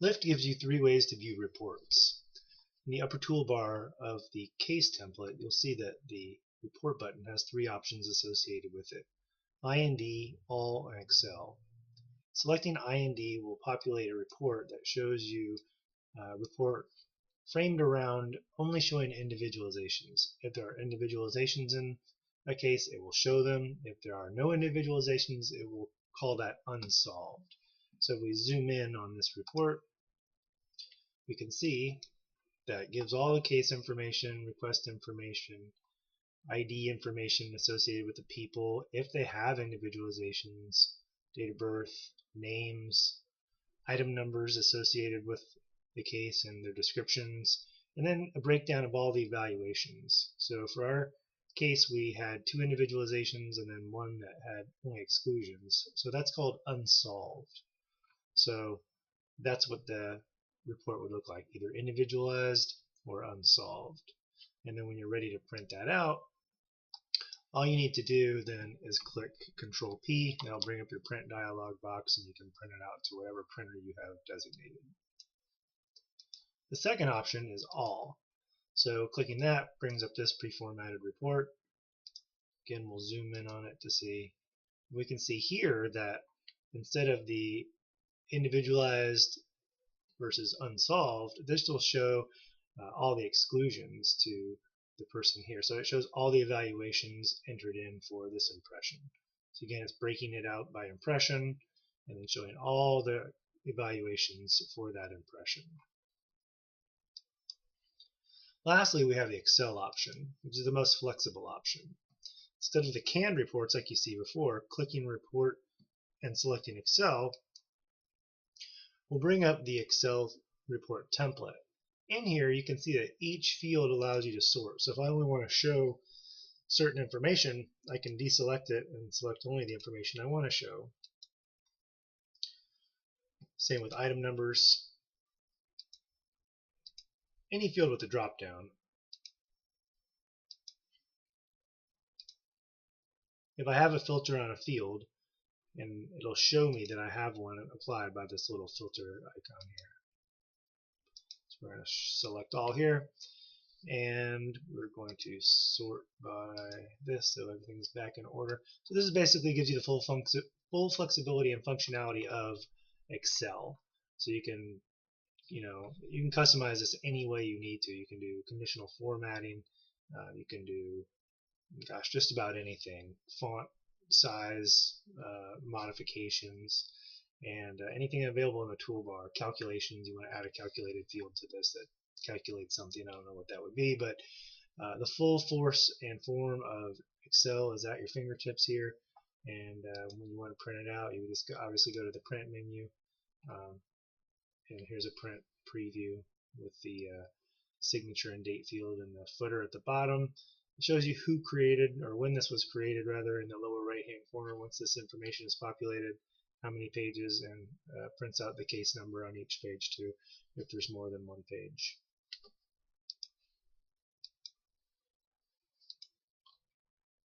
Lift gives you three ways to view reports. In the upper toolbar of the case template, you'll see that the report button has three options associated with it: IND, All, and Excel. Selecting IND will populate a report that shows you a report framed around only showing individualizations. If there are individualizations in a case, it will show them. If there are no individualizations, it will call that unsolved. So if we zoom in on this report, we can see that it gives all the case information, request information, ID information associated with the people, if they have individualizations, date of birth, names, item numbers associated with the case and their descriptions, and then a breakdown of all the evaluations. So for our case, we had two individualizations and then one that had only exclusions. So that's called unsolved. So that's what the report would look like, either individualized or unsolved. And then when you're ready to print that out, all you need to do then is click Control P. That'll bring up your print dialog box and you can print it out to whatever printer you have designated. The second option is All. So clicking that brings up this pre-formatted report. Again, we'll zoom in on it to see. We can see here that instead of the individualized versus unsolved, this will show all the exclusions to the person here. So it shows all the evaluations entered in for this impression. So again, it's breaking it out by impression and then showing all the evaluations for that impression. Lastly, we have the Excel option, which is the most flexible option. Instead of the canned reports like you see before, clicking Report and selecting Excel will bring up the Excel report template. In here, you can see that each field allows you to sort. So if I only want to show certain information, I can deselect it and select only the information I want to show. Same with item numbers. Any field with a drop down. If I have a filter on a field, and it'll show me that I have one applied by this little filter icon here. So we're going to select all here, and we're going to sort by this so everything's back in order. So this basically gives you the full flexibility and functionality of Excel. So you can customize this any way you need to. You can do conditional formatting. You can do, gosh, just about anything. Font size modifications, and anything available in the toolbar. Calculations, you want to add a calculated field to this that calculates something. I don't know what that would be, but the full force and form of Excel is at your fingertips here. And when you want to print it out, you would just obviously go to the print menu. And here's a print preview with the signature and date field in the footer at the bottom. It shows you who created, or when this was created rather, in the lower right hand corner once this information is populated, how many pages, and prints out the case number on each page too if there's more than one page.